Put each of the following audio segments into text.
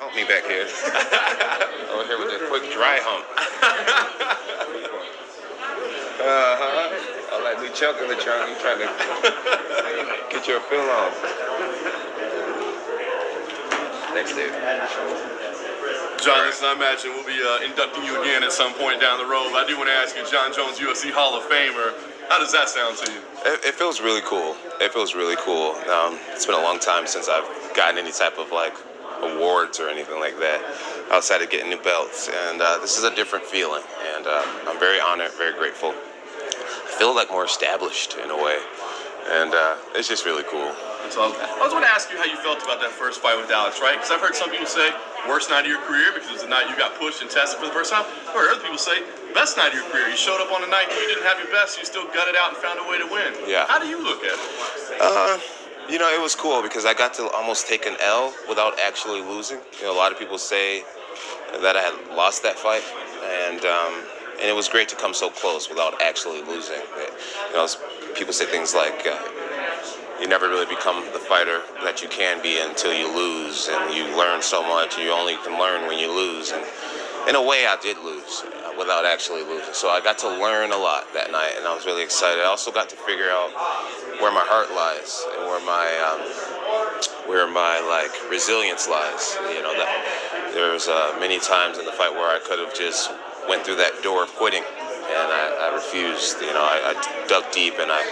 help me back here. Over here with a quick dry hump. All that new chunk in the trunk, you trying to get your fill on. Next dude. John, listen, I imagine we'll be inducting you again at some point down the road. But I do want to ask you, John Jones, UFC Hall of Famer, how does that sound to you? It feels really cool. It feels really cool. It's been a long time since I've gotten any type of like awards or anything like that outside of getting new belts. And this is a different feeling. And I'm very honored, very grateful. I feel like more established in a way. And it's just really cool. So I was going to ask you how you felt about that first fight with Alex, right? Because I've heard some people say worst night of your career because it was the night you got pushed and tested for the first time. I've heard other people say best night of your career. You showed up on a night that you didn't have your best, you still gutted out and found a way to win. Yeah. How do you look at it? You know, it was cool because I got to almost take an L without actually losing. You know, a lot of people say that I had lost that fight, and it was great to come so close without actually losing. You know, people say things like, you never really become the fighter that you can be until you lose, and you learn so much. You only can learn when you lose, and in a way, I did lose without actually losing. So I got to learn a lot that night, and I was really excited. I also got to figure out where my heart lies and where my like resilience lies. You know, that there's many times in the fight where I could have just went through that door of quitting, and I refused. You know, I dug deep, and I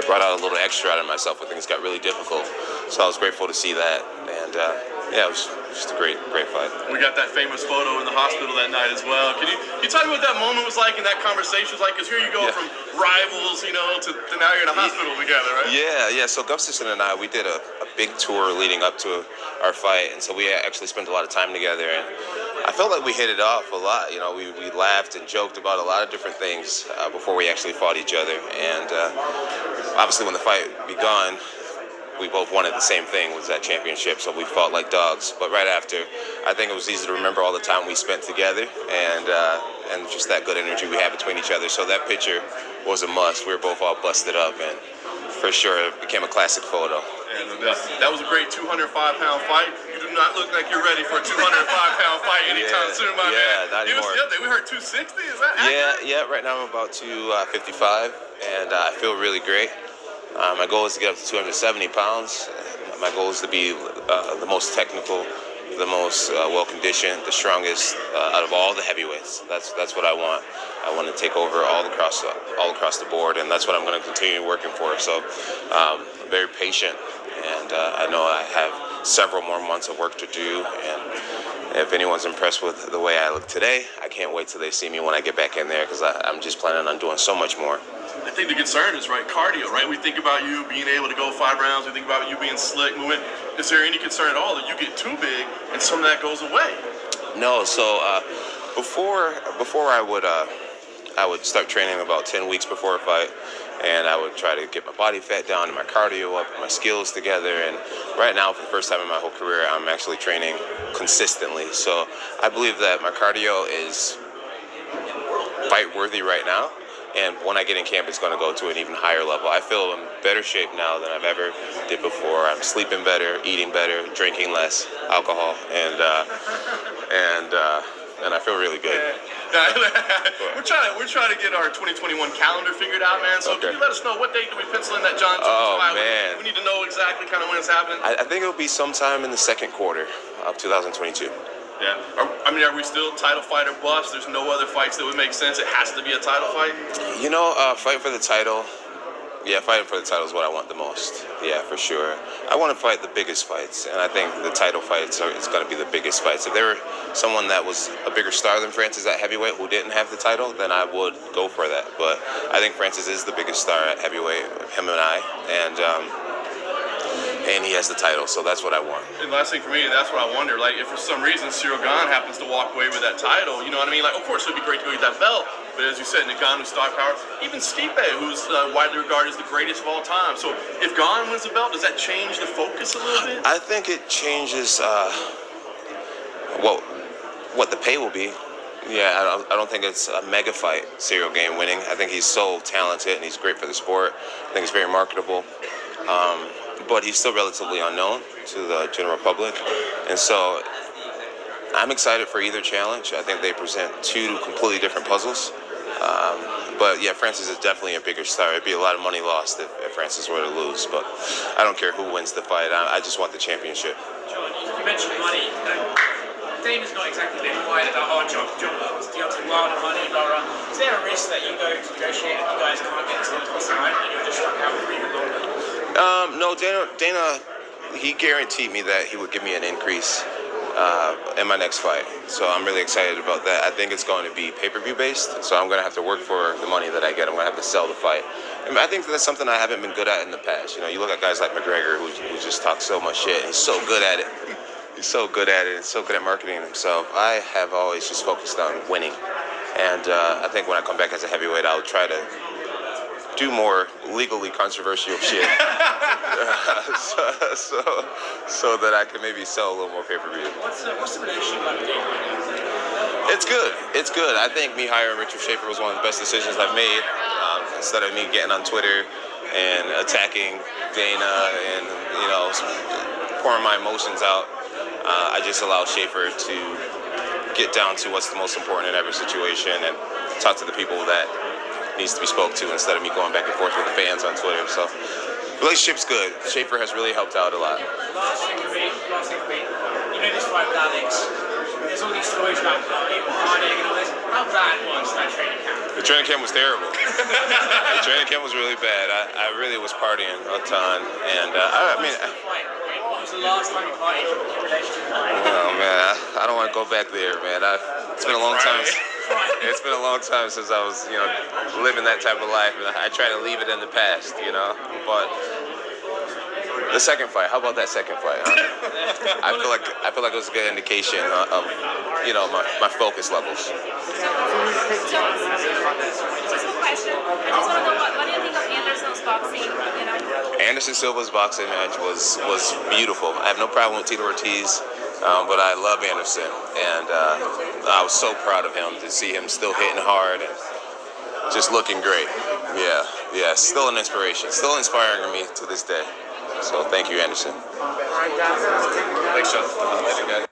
brought out a little extra out of myself when things got really difficult. So I was grateful to see that, and yeah, it was just a great fight. We got that famous photo in the hospital that night as well. Can you tell me what that moment was like and that conversation was like? Because here you go from rivals, you know, to now you're in a hospital together, right? Yeah. So Gustafsson and I, we did a big tour leading up to our fight, and so we actually spent a lot of time together, and I felt like we hit it off a lot. You know, we laughed and joked about a lot of different things before we actually fought each other, and obviously when the fight began, we both wanted the same thing, was that championship, so we fought like dogs. But right after, I think it was easy to remember all the time we spent together, and just that good energy we had between each other. So that picture was a must. We were both all busted up, and for sure it became a classic photo. And that was a great 205-pound fight. You do not look like you're ready for a 205-pound fight anytime soon, my man. Yeah, not anymore. We heard 260, is that accurate? Yeah, right now I'm about 255, and I feel really great. My goal is to get up to 270 pounds. My goal is to be the most technical, the most well-conditioned, the strongest out of all the heavyweights. That's what I want. I want to take over all across the board, and that's what I'm going to continue working for. So I'm very patient, and I know I have several more months of work to do. And if anyone's impressed with the way I look today, I can't wait till they see me when I get back in there, because I'm just planning on doing so much more. I think the concern is, right, cardio, right? We think about you being able to go 5 rounds. We think about you being slick, moving. Is there any concern at all that you get too big and some of that goes away? No. So before I would start training about 10 weeks before a fight, and I would try to get my body fat down and my cardio up and my skills together. And right now, for the first time in my whole career, I'm actually training consistently. So I believe that my cardio is fight-worthy right now. And when I get in camp, it's going to go to an even higher level. I feel in better shape now than I've ever did before. I'm sleeping better, eating better, drinking less alcohol, and I feel really good. We're trying to get our 2021 calendar figured out, man. So Can you let us know what date do we pencil in that John Jones fight? Man. We need to know exactly kind of when it's happening. I think it'll be sometime in the second quarter of 2022. Yeah. Are we still title fight or bust? There's no other fights that would make sense. It has to be a title fight. You know, fight for the title. Yeah, fighting for the title is what I want the most. Yeah, for sure. I want to fight the biggest fights, and I think the title fights is going to be the biggest fights. If there were someone that was a bigger star than Francis at heavyweight who didn't have the title, then I would go for that. But I think Francis is the biggest star at heavyweight, him and I, and he has the title, so that's what I want. And last thing for me, that's what I wonder, like, if for some reason Cyril Gane happens to walk away with that title, you know what I mean? Like, of course, it would be great to go get that belt, but as you said, Ngannou, stock power, even Stipe, who's widely regarded as the greatest of all time. So if Gane wins the belt, does that change the focus a little bit? I think it changes what the pay will be. Yeah, I don't think it's a mega fight, Cyril Gane winning. I think he's so talented and he's great for the sport. I think he's very marketable. But he's still relatively unknown to the general public. And so I'm excited for either challenge. I think they present two completely different puzzles. But yeah, Francis is definitely a bigger star. It'd be a lot of money lost if Francis were to lose. But I don't care who wins the fight. I just want the championship. John, you mentioned money. Dana's not exactly been quiet about, oh, John wants Deontay Wilder money, blah, blah. Is there a risk that you go to negotiate and you guys can't get to the side and you're just stuck out for even longer? No, Dana, he guaranteed me that he would give me an increase in my next fight. So I'm really excited about that. I think it's going to be pay-per-view based, so I'm going to have to work for the money that I get. I'm going to have to sell the fight. And I think that's something I haven't been good at in the past. You know, you look at guys like McGregor who just talk so much shit, and he's so good at it. He's so good at it and so good at marketing himself. I have always just focused on winning. And I think when I come back as a heavyweight, I'll try to do more legally controversial shit so that I can maybe sell a little more pay-per-view. What's the relationship like with Dana right now? It's good. It's good. I think me hiring Richard Schaefer was one of the best decisions I've made. Instead of me getting on Twitter and attacking Dana and, you know, pouring my emotions out, I just allow Schaefer to get down to what's the most important in every situation and talk to the people that needs to be spoke to instead of me going back and forth with the fans on Twitter. So relationship's good. Schaefer has really helped out a lot. Last thing for me, you know this fight with Alex, there's all these stories about people hiding and all this. How bad was that training camp? The training camp was terrible. The training camp was really bad. I really was partying a ton, and I mean. What was the last time you partied in your relationship? Oh man, I don't want to go back there, man. It's been a long time. It's been a long time since I was, you know, living that type of life, and I try to leave it in the past, you know. But the second fight, how about that second fight? Huh? I feel like it was a good indication of, you know, my focus levels. Just one question. I just want to know what do you think of Anderson's boxing? You know. Anderson Silva's boxing match was beautiful. I have no problem with Tito Ortiz, but I love Anderson, and I was so proud of him to see him still hitting hard and just looking great. Yeah, still an inspiration, still inspiring me to this day. So thank you, Anderson. Thanks, John. Later, guys.